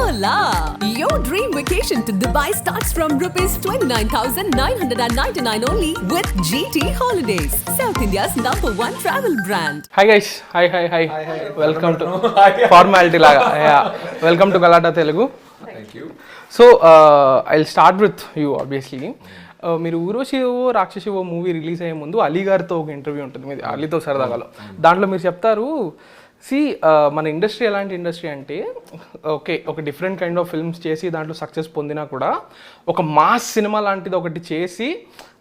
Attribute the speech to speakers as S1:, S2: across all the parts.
S1: Hola! Your dream vacation to Dubai starts from rupees 29,999 only with GT Holidays, South India's #1 travel brand.
S2: Hi guys, hi. Welcome to formality laga. Yeah, welcome to Galata Telugu.
S3: Thank you.
S2: So I'll start with you obviously. మీరు ఊర్వశివో రాక్షసివో movie release అయ్యే ముందు అలీ గారితో ఒక interview ఉంటుంది మీది అలీతో సరదాగాలో. దాంట్లో మీరు చెప్తారు మన ఇండస్ట్రీ ఎలాంటి ఇండస్ట్రీ అంటే ఓకే ఒక డిఫరెంట్ కైండ్ ఆఫ్ ఫిల్మ్స్ చేసి దాంట్లో సక్సెస్ పొందినా కూడా ఒక మాస్ సినిమా లాంటిది ఒకటి చేసి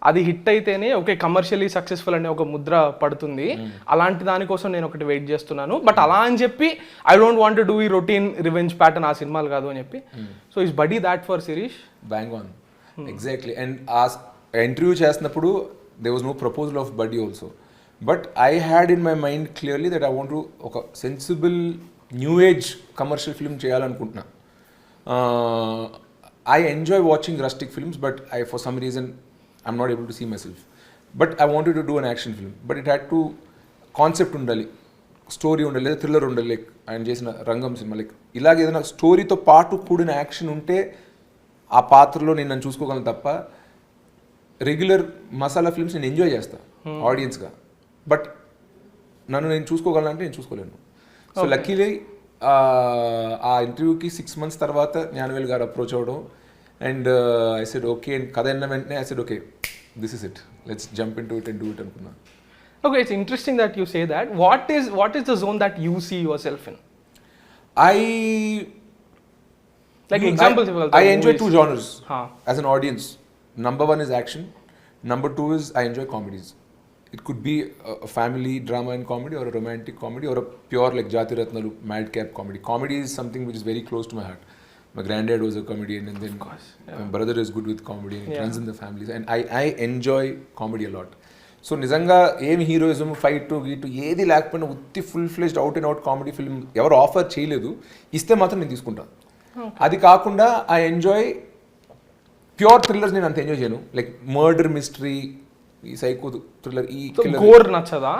S2: అది హిట్ అయితేనే ఓకే కమర్షియలీ సక్సెస్ఫుల్ అనే ఒక ముద్ర పడుతుంది. అలాంటి దానికోసం నేను ఒకటి వెయిట్ చేస్తున్నాను. బట్ అలా అని చెప్పి I don't want to do ఈ రొటీన్ రివెంజ్ ప్యాటర్న్ ఆ సినిమాలు కాదు అని చెప్పి. So is buddy that for Shirish?
S3: Bang on, exactly. And ఆ ఇంటర్వ్యూ చేసినప్పుడు there was no proposal of buddy also, but I had in my mind clearly that I want to ఒక sensible new age commercial film చేయాలనుకుంటున్నా. I enjoy watching rustic films, but for some reason I'm not able to see myself. But I wanted to do an action film, but it had to concept ఉండాలి, story ఉండాలి, లేదా thriller ఉండాలి. Like ఆయన చేసిన రంగం cinema like ఇలాగ ఏదైనా స్టోరీతో పాటు కూడిన యాక్షన్ ఉంటే ఆ పాత్రలో నేను నన్ను చూసుకోగలను తప్ప రెగ్యులర్ మసాలా ఫిల్మ్స్ నేను ఎంజాయ్ చేస్తాను ఆడియన్స్గా, బట్ నన్ను నేను చూసుకోగలనంటే నేను చూసుకోలేను. సో లక్కీలీ ఆ ఇంటర్వ్యూకి 6 months తర్వాత జ్ఞానవేల్ గారు అప్రోచ్ అవ్వడం and I said okay, and కథ అన్న వెంటనే I said okay this is it, let's jump in to it and do it అనుకున్నా.
S2: Okay, it's interesting that you say that. What is the zone that you see yourself in? Like examples.
S3: I enjoy two genres as an audience. Number one is action. Number two is I enjoy comedies. It could be a family drama and comedy, or a romantic comedy, or a pure like Jati Ratnalu madcap comedy. Comedy is something which is very close to my heart. My granddad was a comedian, and then my brother is good with comedy, and it runs in the families, and I enjoy comedy a lot. So నిజంగా ఏమి heroism fight గీటు ఏది లేకపోయినా ఉత్తి full fledged out and out comedy film ఎవరు offer చేయలేదు, ఇస్తే మాత్రం నేను తీసుకుంటాను. అది కాకుండా ఐ ఎంజాయ్ ప్యూర్ థ్రిల్లర్స్, నేను అంత ఎంజాయ్ చేయను. లైక్ మర్డర్ మిస్టరీ, ఈ సైకో థ్రిల్లర్, ఈ
S2: గోర్ నచ్చదా?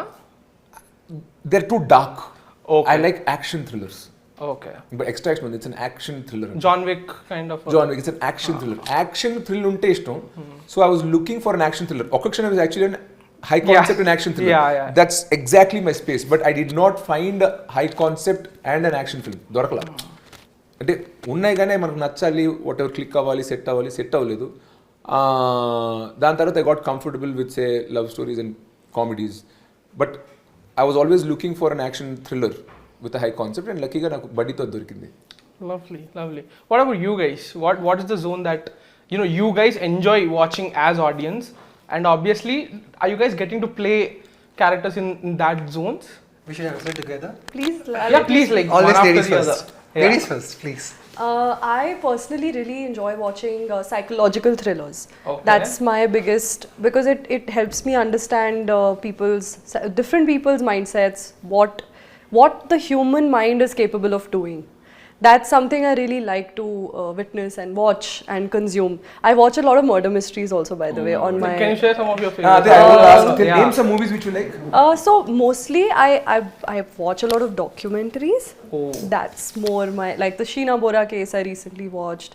S3: They are too dark. I like action thrillers.
S2: Okay.
S3: But extraction, it's an action thriller.
S2: John Wick kind of.
S3: John Wick, it's an action thriller. Action thrill unte ishtam. So I was looking for an action thriller. Okakshan is actually an high concept and action thriller.
S2: Yeah.
S3: That's exactly my space. But I did not find a high concept and an action film. దొరకలా. అంటే ఉన్నాయి కానీ మనకు నచ్చాలి, what ever click అవ్వాలి, set అవ్వలేదు. దాని తర్వాత I got comfortable with say love stories and comedies. But I was always looking for an action thriller with a high concept, and lucky ga naku buddyto dorikindi.
S2: Lovely. What about you guys? What is the zone that you guys enjoy watching as audience, and obviously are you guys getting to play characters in that zones?
S4: We should answer together.
S5: Please.
S2: Please, like
S4: always
S2: one
S4: ladies
S2: after the
S4: first.
S2: other.
S4: Ladies first, please.
S5: I personally really enjoy watching psychological thrillers.
S2: Okay.
S5: That's my biggest, because it helps me understand different people's mindsets, what the human mind is capable of doing. That's something I really like to witness and watch and consume. I watch a lot of murder mysteries also, by the way, on my...
S2: Can you share some of your favorites?
S3: I will ask, name some movies which you like.
S5: So mostly I watch a lot of documentaries. That's more my, like the Sheena Bora case I recently watched,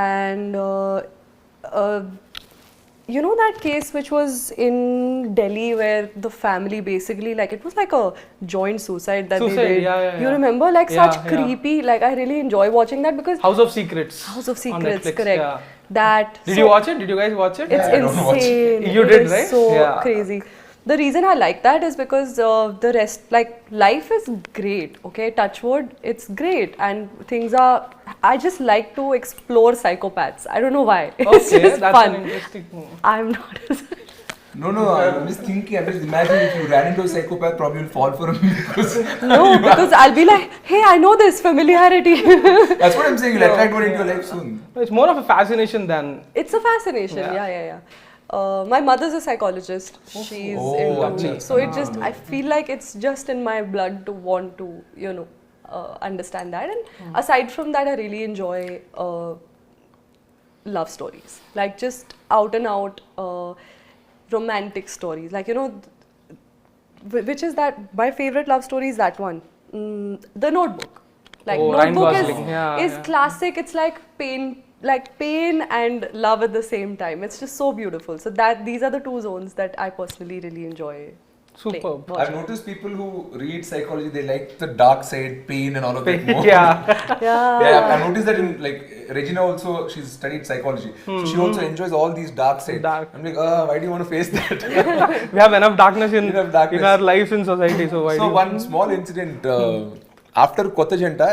S5: and you know that case which was in Delhi where the family basically, like it was like a joint suicide that they did.
S2: Yeah.
S5: You remember, like such creepy, like I really enjoy watching that because
S2: House of Secrets,
S5: on Netflix,
S2: correct.
S5: yeah. That
S2: Did you watch it? Did you guys watch it?
S5: It's insane.
S2: You
S5: It
S2: did,
S5: is
S2: right?
S5: So
S2: Yeah.
S5: crazy. The reason I like that is because the rest, like life is great, okay? Touch wood, it's great, and things are. I just like to explore psychopaths. I don't know why. It's just
S2: that's
S5: fun.
S2: an interesting move.
S5: I'm not.
S3: No, I'm just thinking, I'm just imagining if you ran into a psychopath, probably you'll fall for him because...
S5: No, because I'll be like, hey, I know this familiarity.
S3: That's what I'm saying, you'll attract one into your life soon.
S2: It's more of a fascination than...
S5: It's a fascination, yeah. My mother's a psychologist. She's into me. So it just, I feel like it's just in my blood to want to, understand that. And aside from that, I really enjoy love stories. Like just out and out romantic stories. Like, which is that, my favorite love story is that one. The Notebook. Like
S2: Ryan
S5: Notebook
S2: Gosling.
S5: is classic. It's like pain and love at the same time. It's just so beautiful. So these are the two zones that I personally really enjoy.
S2: Superb.
S3: I've noticed people who read psychology, they like the dark side, pain and all of that more.
S2: Yeah.
S3: Yeah, I've noticed that in like Regina also, she's studied psychology. So she also enjoys all these dark sides. I'm like, why do you want to face that?
S2: We have enough darkness in
S3: darkness.
S2: our lives in society, so why
S3: So one small incident, after Kotta Janta,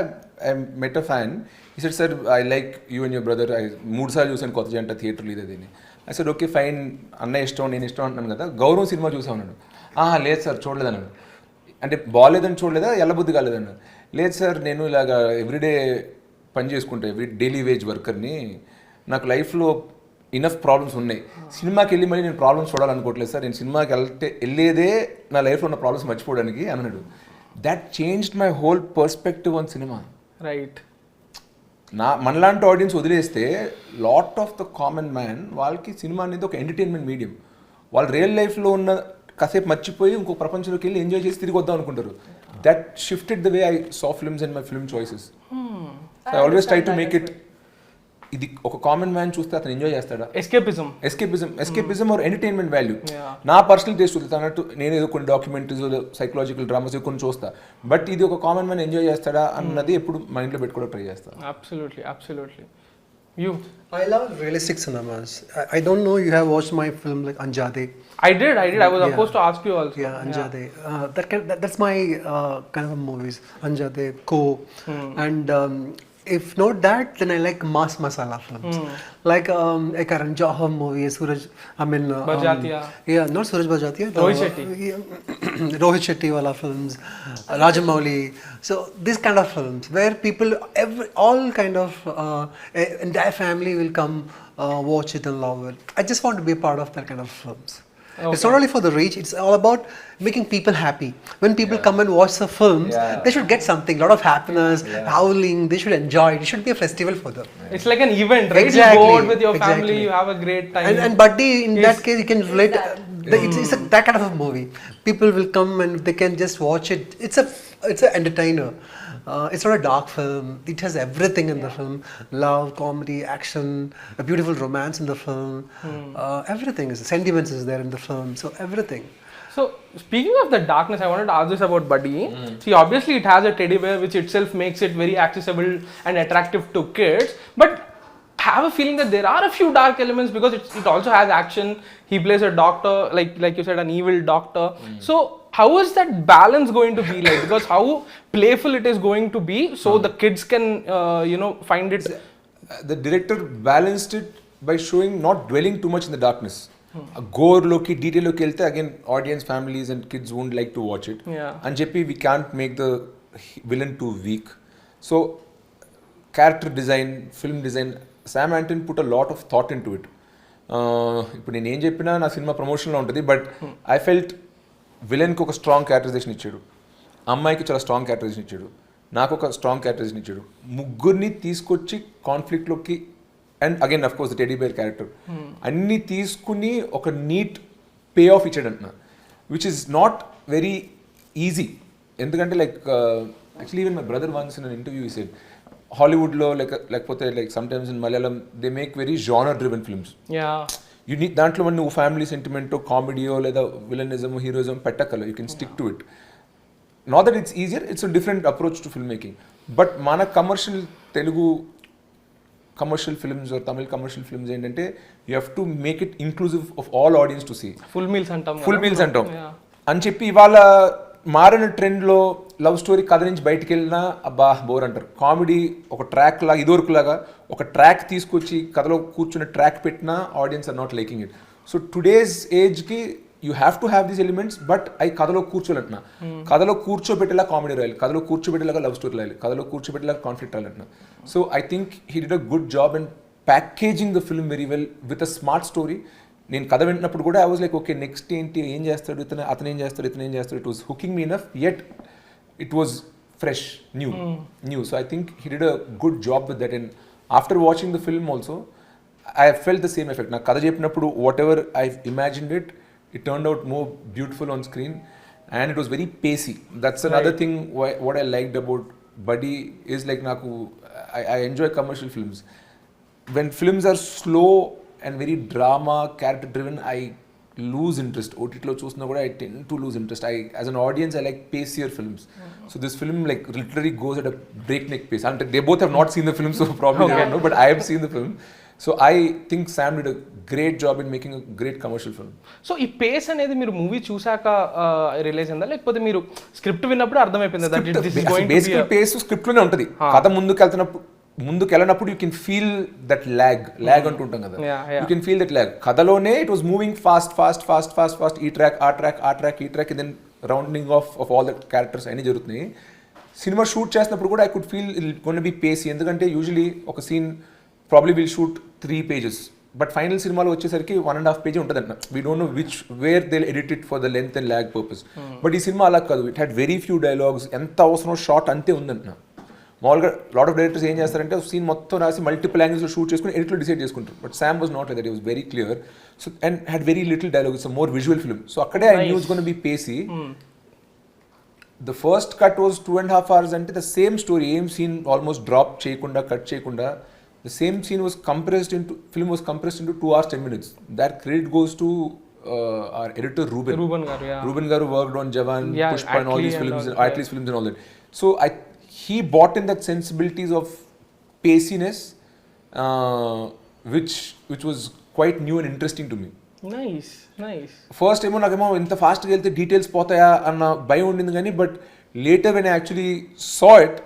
S3: I met a fan. He said, sir, I like you and your brother. I 3 సార్లు చూసాను కొత్త జంట థియేటర్లో ఇదేని. I said, okay, fine. అన్న ఇష్టం, నేను ఇష్టం అంటున్నాను కదా. గౌరవం సినిమా చూసా ఉన్నాడు. లేదు సార్ చూడలేదు అన్నాడు. అంటే బాగాలేదని చూడలేదా, ఎల్లబుద్ధి కాలేదన్నాడు. లేదు సార్, నేను ఇలాగా ఎవ్రీడే పని చేసుకుంటా, డైలీ వేజ్ వర్కర్ని. నాకు లైఫ్లో ఇనఫ్ ప్రాబ్లమ్స్ ఉన్నాయి. సినిమాకి వెళ్ళి మళ్ళీ నేను ప్రాబ్లమ్స్ చూడాలనుకోవట్లేదు సార్. నేను సినిమాకి వెళ్ళేదే నా లైఫ్లో ఉన్న ప్రాబ్లమ్స్ మర్చిపోవడానికి అన్నాడు. That changed my whole perspective on cinema.
S2: Right.
S3: మనలాంటి ఆడియన్స్ వదిలేస్తే lot of the common man వాళ్ళకి సినిమా అనేది ఒక ఎంటర్టైన్మెంట్ మీడియం. వాళ్ళు రియల్ లైఫ్లో ఉన్న కాసేపు మర్చిపోయి ఇంకో ప్రపంచంలోకి వెళ్ళి ఎంజాయ్ చేసి తిరిగి వద్దాం అనుకుంటారు. That shifted the way I saw films and my film choices. I always try to make it, ఇది ఒక కామన్ మ్యాన్ చూస్తే అతను ఎంజాయ్ చేస్తాడా, ఎస్కేపిజం ఆర్ ఎంటర్టైన్మెంట్ వాల్యూ. నా పర్సనల్ టేస్ట్ ఉంది అన్నట్టు. నేను ఏదో కొన్ని డాక్యుమెంటరీస్, సైకలాజికల్ డ్రామాస్ కొన్ని చూస్తా, బట్ ఇది ఒక కామన్ మ్యాన్ ఎంజాయ్ చేస్తాడా అన్నది ఎప్పుడు మైండ్లో పెట్టుకోవడం ట్రై చేస్తాను.
S2: Absolutely. You?
S4: I love realistic cinemas. I don't know you have watched my film like Anjade.
S2: I did. I was supposed to ask you also.
S4: Yeah, Anjade. That's my kind of movies. Anjade, Ko, and if not that, then I like mass masala films. Like a Karan Johar movie, Suraj.
S2: Barjatia.
S4: Yeah, not Suraj Barjatia.
S2: Rohit Shetty.
S4: Rohit Shetty wala films, Rajamouli. So this kind of films where people, all kind of entire family will come watch it and love it. I just want to be a part of that kind of films. Okay. It's not only for the reach, it's all about making people happy. When people come and watch the films, they should get something, a lot of happiness, howling, they should enjoy it. It should be a festival for them.
S2: It's like an event, right?
S4: Exactly.
S2: You go out with your family, you have a great time.
S4: And Buddy, in that case, you can relate. It's that kind of a movie. People will come and they can just watch it. It's an entertainer. It's not a dark film. It has everything in the film: love, comedy, action, a beautiful romance in the film. Everything is sentiments is there in the film. So everything.
S2: So speaking of the darkness, I wanted to ask this about Buddy. See, obviously it has a teddy bear, which itself makes it very accessible and attractive to kids. But I have a feeling that there are a few dark elements because it also has action. He plays a doctor, like you said, an evil doctor. So how is that balance going to be like? Because how playful it is going to be, so the kids can find it.
S3: The director balanced it by showing not dwelling too much in the darkness. Gore loki, detail loki velte again audience, families and kids won't like to watch it. And JP, we can't make the villain too weak. So character design, film design, Sam Anton put a lot of thought into it. ఇప్పుడు నేను ఏం చెప్పినా నా cinema ప్రమోషన్లో ఉంటుంది, but I felt విలన్కి ఒక strong characterization ఇచ్చాడు, అమ్మాయికి చాలా స్ట్రాంగ్ క్యారెక్టరైజేషన్ ఇచ్చాడు, నాకు ఒక స్ట్రాంగ్ క్యారెక్టరైజేషన్ ఇచ్చాడు, ముగ్గురిని తీసుకొచ్చి కాన్ఫ్లిక్ట్లోకి, and again of course the teddy bear character, అన్నీ తీసుకుని ఒక నీట్ పే ఆఫ్ ఇచ్చాడు అంటున్నా, which is not very easy. ఎందుకంటే like actually even my brother once in an interview he said, హాలీవుడ్లో లేకపోతే sometimes in Malayalam they make very genre driven films. You need దాంట్లో నువ్వు ఫ్యామిలీ సెంటిమెంటో, కామెడీయో లేదా విలనిజం, హీరోయిజం పెట్టక్కల, you can stick to it. Not that it's easier, it's a different approach to film making. But మన commercial Telugu commercial films or Tamil commercial films ఏంటంటే you have to make it inclusive of all audience to see.
S2: Full meals అంటాం
S3: అని చెప్పి ఇవాళ మారిన ట్రెండ్లో love story కథ నుంచి బయటికి వెళ్ళినా అబ్బా బోర్ అంటారు. కామెడీ ఒక ట్రాక్ లాగా, ఇదివరకులాగా ఒక ట్రాక్ తీసుకొచ్చి కథలో కూర్చున్న ట్రాక్ పెట్టినా audience are not liking it. So today's ఏజ్కి you have to have these elements, but అవి కథలో కూర్చోలంటున్నా. కథలో కూర్చోబెట్టేలా కామెడీ రాయాలి, కథలో కూర్చోబెట్టేలాగా లవ్ స్టోరీ రాయాలి, కథలో కూర్చోబెట్టేలాగా కాన్ఫ్లిక్ట్ రాయాలంటున్నా. So I think he did a good job in packaging the film very well with a smart story. నేను కథ వింటున్నప్పుడు కూడా I was like okay next ఏంటి, ఏం చేస్తాడు ఇతను, అతను ఏం చేస్తాడు, ఇతను ఏం చేస్తాడు. It was hooking me enough, yet it was fresh, new. So I think he did a good job with that, and after watching the film also I felt the same effect. Na kada cheppinappudu whatever I've imagined it turned out more beautiful on screen, and it was very pacey. That's another thing what I liked about buddy is like naku I enjoy commercial films. When films are slow and very drama character driven, I lose interest. OTT lo chusna kuda I tend to lose interest. As an audience I like pacier films. So this film like literally goes at a breakneck pace. And they both have not seen the film, so probably they don't know, but I have seen the film. So I think Sam did a great job in making a great commercial film.
S2: So ఈ face అనేది మీరు movie చూసాక release అయిందా, లేకపోతే మీరు script విన్నప్పుడు అర్థమైపోయిందా that this is going to be
S3: basically pace script లోనే ఉంటది. కథ ముందుకు వెళ్ళినప్పుడు you can feel that lag అంటుంటాం కదా, you can feel that lag. కథలోనే ఇట్ వాస్ మూవింగ్ ఫాస్ట్ ఈ track then rounding off all that characters అన్ని జరుగుతున్నాయి. సినిమా షూట్ చేసినప్పుడు కూడా I could feel it gonna be pacy, ఎందుకంటే యూజువలీ ఒక scene probably will shoot 3 pages, but final సినిమాలో వచ్చేసరికి 1.5 page ఉంటుందంట. We don't know where they edit it for the length and lag purpose. But ఈ cinema అలా కాదు, it had very few dialogues, ఎంత అవసరం షార్ట్ అంతే ఉందంట. మామూలుగా లాట్ ఆఫ్ డైరెక్టర్స్ ఏం చేస్తారంటే సీన్ మొత్తం రాసి మల్టిపుల్ యాంగిల్స్లో షూట్ చేసుకుని ఎడిట్లో డిసైడ్ చేసుకుంటారు. But Sam was not like that, it was very clear. So and had very little dialogue, it's more visual film. So అక్కడే I knew it's gonna be pacy. The first cut was 2.5 hours అంటే the same story, ఏం scene almost drop చేయకుండా cut చేయకుండా the same scene was compressed into 2 hours 10 minutes. That credit goes to our editor Ruben garu worked on Jawan, Pushpa and all these films, Atleast films and all that. So he bought in that sensibilities of paciness, which was quite new and interesting to me.
S2: Nice.
S3: First ఏమో నాకేమో ఇంత ఫాస్ట్గా వెళ్తే details పోతాయా అన్న భయం ఉండింది, కానీ but later when I actually saw it,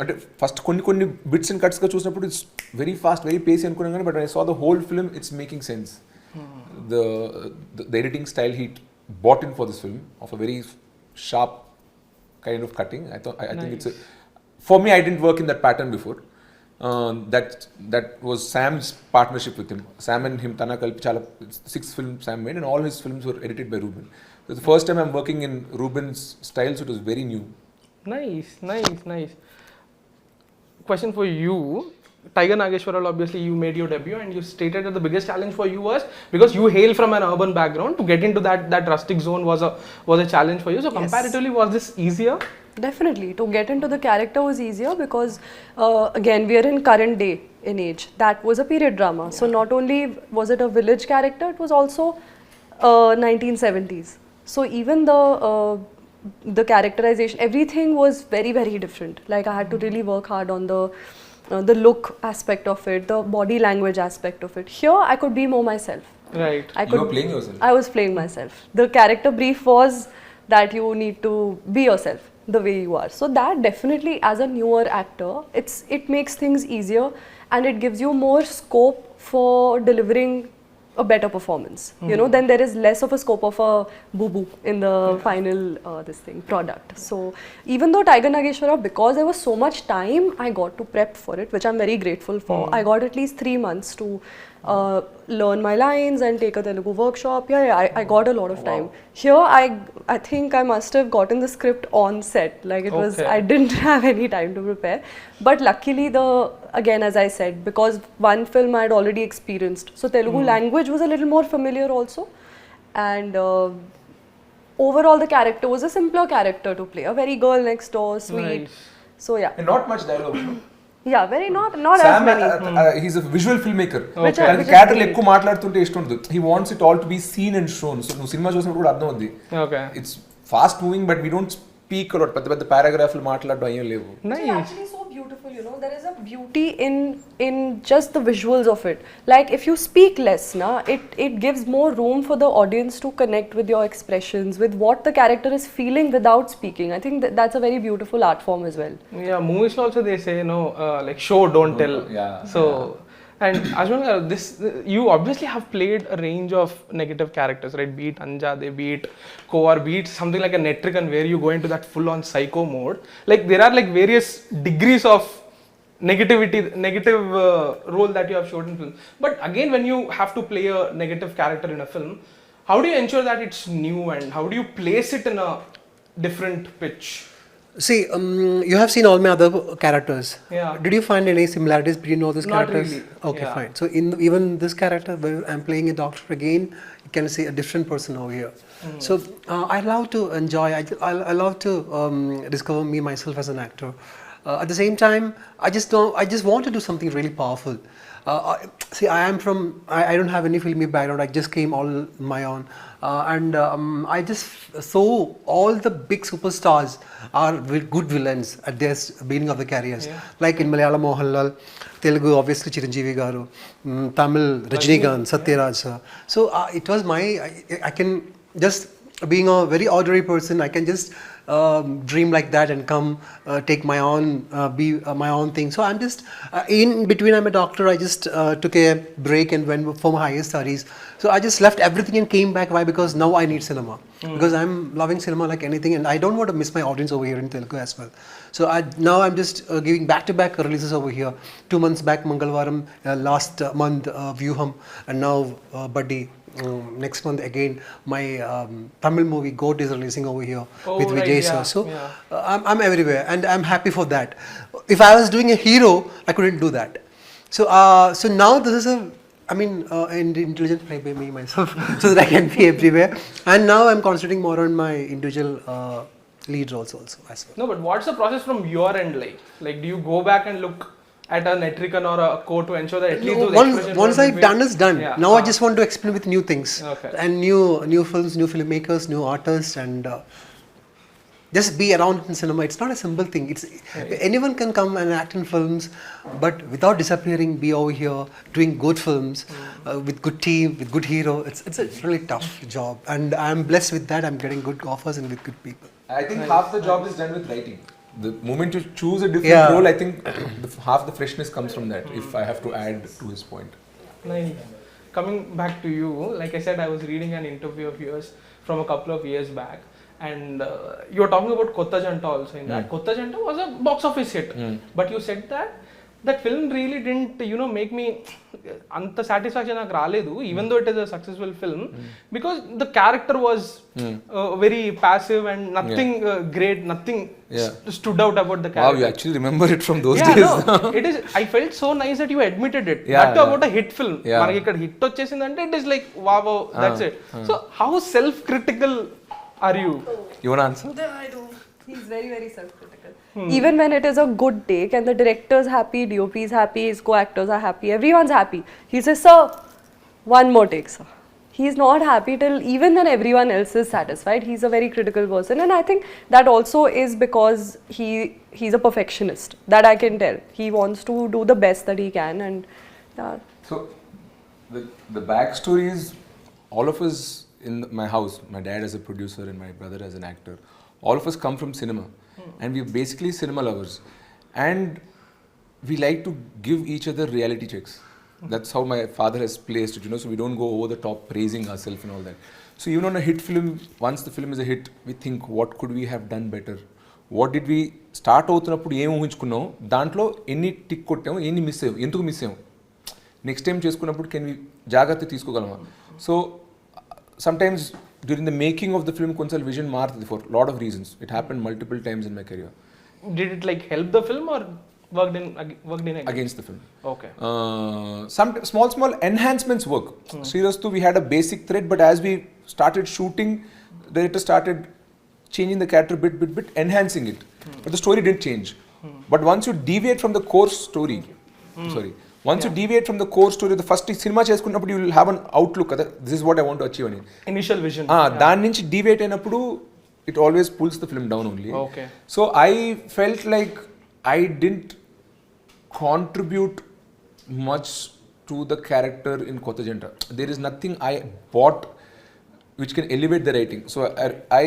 S3: అంటే ఫస్ట్ కొన్ని బిట్స్ అండ్ కట్స్గా చూసినప్పుడు ఇట్స్ వెరీ ఫాస్ట్ వెరీ పేసీ అనుకున్నాను, కానీ but I saw the whole film it's making sense. The editing style he bought in for this film of a very sharp kind of cutting. I think it's for me, I didn't work in that pattern before. That was Sam's partnership with him. Sam and him tana kalpi chala 6 films Sam made, and all his films were edited by Ruben. So the first time I'm working in Ruben's style, so it was very new.
S2: Nice. Question for you. Tiger Nageshwaral, obviously you made your debut and you stated that the biggest challenge for you was because you hail from an urban background, to get into that rustic zone was a challenge for you. So comparatively, was this easier?
S5: Definitely. To get into the character was easier because again we are in current day in age. That was a period drama. So not only was it a village character, it was also 1970s. So even the characterization, everything was very, very different. Like I had to really work hard on the look aspect of it, the body language aspect of it. Here I could be more myself.
S2: Right.
S3: You were playing yourself.
S5: I was playing myself. The character brief was that you need to be yourself the way you are. So that definitely, as a newer actor, it makes things easier and it gives you more scope for delivering a better performance. You know, then there is less of a scope of a boo-boo in the final product. So even though Tiger Nageshwara, because there was so much time I got to prep for it, which I'm very grateful for. I got at least 3 months to learn my lines and take a Telugu workshop. I got a lot of time. Here I think I must have gotten the script on set. Like it was, I didn't have any time to prepare. But luckily, again as I said, because one film I had already experienced, so Telugu language was a little more familiar also, and overall the character was a simpler character to play, a very girl next door, sweet.
S2: Nice.
S5: So yeah.
S3: And not much dialogue.
S5: Yeah, very not
S3: Sam,
S5: as many.
S3: He's a visual filmmaker.
S5: Which
S3: And character ఎక్కువ మాట్లాడుతుంటే ఇష్టం ఉండదు. He wants it all to be seen and shown. So నువ్వు cinema చూసినప్పుడు కూడా అర్థం అవుద్ది.
S2: Okay.
S3: It's fast moving, but we don't speak a lot. పెద్ద పారాగ్రాఫ్లు మాట్లాడడం ఏం లేవు.
S5: It's actually so beautiful, you know. There is a beauty in just the visuals of it. Like if you speak less, it gives more room for the audience to connect with your expressions, with what the character is feeling without speaking. I think that's a very beautiful art form as well.
S2: Yeah, movies also they say like show don't tell.
S3: Yeah.
S2: So and Ajmal, you obviously have played a range of negative characters, right? Be it Anjade, be it Kovar, be it something like a Netrikan where you go into that full-on psycho mode. Like there are like various degrees of negative role that you have showed in film. But again, when you have to play a negative character in a film, how do you ensure that it's new and how do you place it in a different pitch?
S4: See, you have seen all my other characters.
S2: Yeah.
S4: Did you find any similarities between all those
S2: Not
S4: characters?
S2: really.
S4: Okay,
S2: Yeah.
S4: fine. So in even this character, where I'm playing a doctor again, you can see a different person over here. So I love to enjoy. I love to discover me myself as an actor. At the same time, I just want to do something really powerful. See, I don't have any filmy background. I just came all my own, and I just saw all the big superstars are good villains at their beginning of their careers. Like in Malayalam, Mohanlal, Telugu, obviously Chiranjeevi garu, Tamil, Rajinikanth, Satyaraj sir. So it was I can just, being a very ordinary person, I can just dream like that and come take my own be my own thing. So I'm just in between, I'm a doctor. I just took a break and went for my higher studies. So I just left everything and came back. Why? Because now I need cinema, because I'm loving cinema like anything, and I don't want to miss my audience over here in Telugu as well. So now I'm just giving back-to-back releases over here. 2 months back Mangalvaram, last month Vyuham, and now Buddy. Next month again my Tamil movie Goat is releasing over here with
S2: right,
S4: Vijay sir.
S2: yeah,
S4: So
S2: yeah.
S4: I'm everywhere, and I'm happy for that. If I was doing a hero, I couldn't do that. So so now this is an intelligent play by me myself, so that I can be everywhere. And now I'm concentrating more on my individual lead roles also as well.
S2: No, but what's the process from your end like? Like, do you go back and look at a Netrican or a quote to ensure that at least those expressions
S4: Once
S2: won't
S4: I've
S2: be
S4: done is done.
S2: Yeah.
S4: Now I just want to experiment with new things,
S2: Okay.
S4: and new films, new filmmakers, new artists, and just be around in cinema. It's not a simple thing. Anyone can come and act in films, but without disappearing, be over here doing good films with good team, with good hero. It's a really tough job, and I'm blessed with that. I'm getting good offers and with good people.
S3: I think half the job is done with writing. The moment you choose a different
S4: Yeah.
S3: role, I think half the freshness comes from that. If I have to add to his point.
S2: Nice. Coming back to you, like I said, I was reading an interview of yours from a couple of years back, and you were talking about Kotta Janta also. In that, Kotta Janta was a box office hit, but you said that film really didn't, make me anta satisfaction నాకు రాలేదు, even though it is a successful film, because the character was very passive and nothing great, nothing stood out about the character.
S3: Wow, you actually remember it from those
S2: Yeah,
S3: days.
S2: no, it is. I felt so nice that you admitted it.
S3: Yeah,
S2: That too
S3: yeah.
S2: about a hit film.
S3: Yeah.
S2: మనకి ఇక్కడ hit వచ్చేసిందంటే it is like wow, that's it. So how self-critical are you?
S3: You want to answer?
S5: I do. He's very, very self-critical. Even when it is a good take and the director's happy, DOP is happy, his co-actors are happy, everyone's happy. He says, sir, one more take, sir. He's not happy till even when everyone else is satisfied. He's a very critical person, and I think that also is because he's a perfectionist. That I can tell. He wants to do the best that he can, and yeah.
S3: So, the backstory is, all of us in my house, my dad as a producer and my brother as an actor, all of us come from cinema, and we're basically cinema lovers, and we like to give each other reality checks. That's how my father has placed it, so we don't go over the top praising ourselves and all that. So even on a hit film, once the film is a hit, we think, what could we have done better? What did we start అవుతున్నప్పుడు ఏం ఊహించుకున్నాం, దాంట్లో ఎన్ని tick కొట్టాము, ఎన్ని miss అయ్యాం, ఎందుకు miss అయ్యాం, next time చేసుకున్నప్పుడు can we జాగ్రత్త తీసుకోగలమా. సో sometimes during the making of the film కొంచెం విజన్ మారుతుంది for lot of reasons. It happened multiple times in my career.
S2: Did it like help the film or worked in
S3: Against the film?
S2: Okay.
S3: Some small enhancements work. Seriously, we had a basic thread, but as we started shooting, the director started changing the character bit, enhancing it. But the story didn't change. But once you deviate from the core story, once you deviate from the core story, the first cinema చేసుకున్నప్పుడు you will have an outlook, this is what I want to achieve అని.
S2: Initial vision.
S3: దాని నుంచి deviate అయినప్పుడు it always pulls the film down only.
S2: Okay.
S3: So I felt like I didn't contribute much to the character in Kotta Janta. There is nothing I bought which can elevate the writing. So I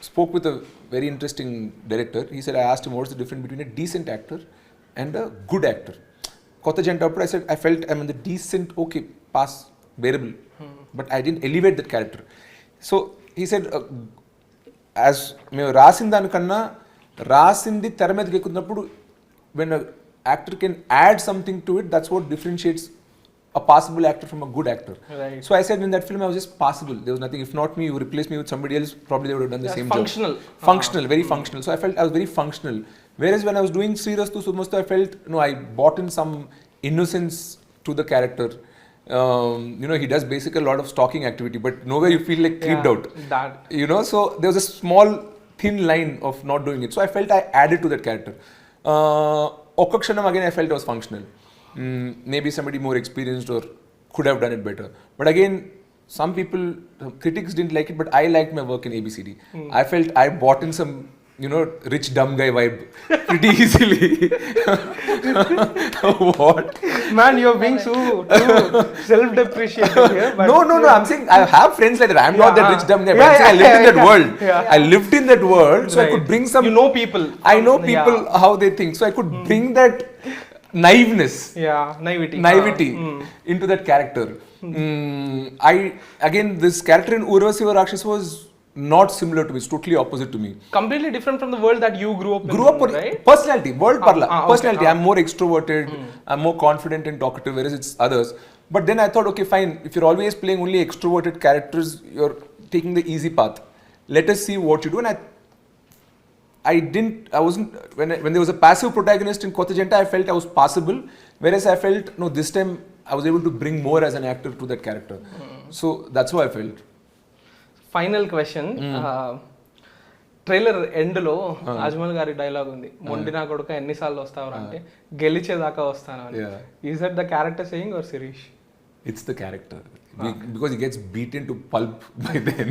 S3: spoke with a very interesting director. He said, I asked him what's the difference between a decent actor and a good actor. Kotta Janta, I said, I felt I'm in the decent, okay, pass, bearable, but I didn't elevate that character. So he said, as మేము రాసిన దానికన్నా రాసింది తెర మీదకి ఎక్కుతున్నప్పుడు when an actor can add something to it, that's what differentiates a passable actor from a good actor.
S2: Right.
S3: So I said in that film I was just passable. There was nothing. If not me, you replace me with somebody else, probably they would have done the same
S2: functional.
S3: job. Functional, very functional. So I felt I was very functional. Whereas when I was doing Srirastu Sumastu, I felt, no, I bought in some innocence to the character. You know, he does basically a lot of stalking activity, but nowhere you feel like creeped out.
S2: That.
S3: You know, so there was a small thin line of not doing it. So I felt I added to that character. Okakshanam again I felt I was functional. Maybe somebody more experienced or could have done it better. But again, some people, critics didn't like it, but I liked my work in ABCD. I felt I bought in some, you know, rich dumb guy vibe pretty easily. What?
S2: Man, you're being too self-depreciating here. But
S3: No. I'm saying I have friends like that. I'm not that rich dumb guy. But I'm saying I lived in that world.
S2: Yeah.
S3: I lived in that world, so I could bring some.
S2: You know people.
S3: I know people how they think, so I could bring that naiveness.
S2: Yeah,
S3: naivety into that character. This character in Urvasi Rakshasa was not similar to me. It's totally opposite to me.
S2: Completely different from the world that you grew up in, right?
S3: Personality, world parla.
S2: Okay,
S3: Personality. I'm more extroverted. I'm more confident and talkative, whereas it's others. But then I thought, okay, fine. If you're always playing only extroverted characters, you're taking the easy path. Let us see what you do. And I wasn't, when there was a passive protagonist in Kothajenta, I felt I was passable. Whereas I felt, no, this time I was able to bring more as an actor to that character. So that's how I felt.
S2: Final question trailer ఎండ్లో అజ్మల్ గారి dialogue ఉంది, మొండి నా కొడుక ఎన్నిసార్లు వస్తావు అంటే గెలిచేదాకా వస్తాను అని. Is that the character saying or Shirish?
S3: It's the character. Because he gets beaten to pulp by then.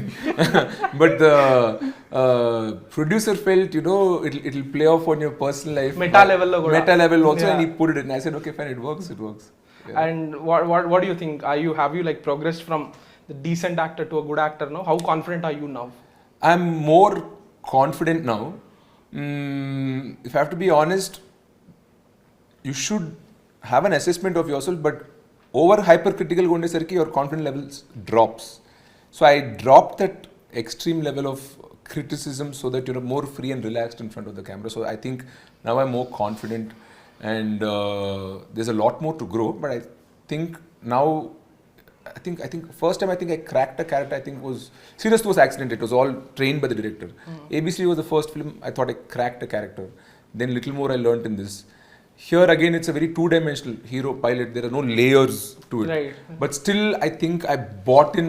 S3: But the producer felt, you know, it'll play off on your personal life.
S2: Meta level
S3: also, and he put it in. I said, okay, fine, it works. Yeah.
S2: And what do you think? Have you like progressed from the decent actor to a good actor now? How confident are you now?
S3: I'm more confident now. If I have to be honest, you should have an assessment of yourself, but over hypercritical go sarki your confidence levels drops. So I dropped that extreme level of criticism so that you're more free and relaxed in front of the camera. So I think now I'm more confident, and there's a lot more to grow. But I think now, I think first time I think I cracked a character. I think was Srirastu was accident. It was all trained by the director. ABC was the first film I thought I cracked a character. Then little more I learnt in this. Here again, it's a very two-dimensional hero pilot. There are no layers to it.
S2: Right.
S3: But still, I think I bought in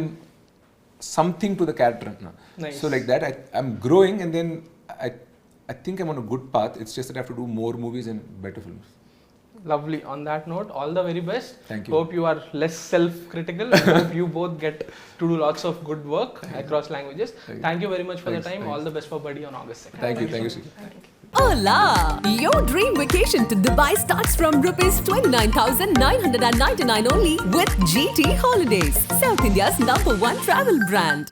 S3: something to the character.
S2: Nice.
S3: So like that, I'm growing, and then I think I'm on a good path. It's just that I have to do more movies and better films.
S2: Lovely. On that note, all the very best.
S3: Thank you.
S2: Hope you are less self-critical. Hope you both get to do lots of good work across languages. Thank you very much for the time. All the best for Buddy on August 2nd.
S3: Thank you, Sri.
S1: Hola! Your dream vacation to Dubai starts from rupees 29,999 only with GT Holidays, South India's #1 travel brand.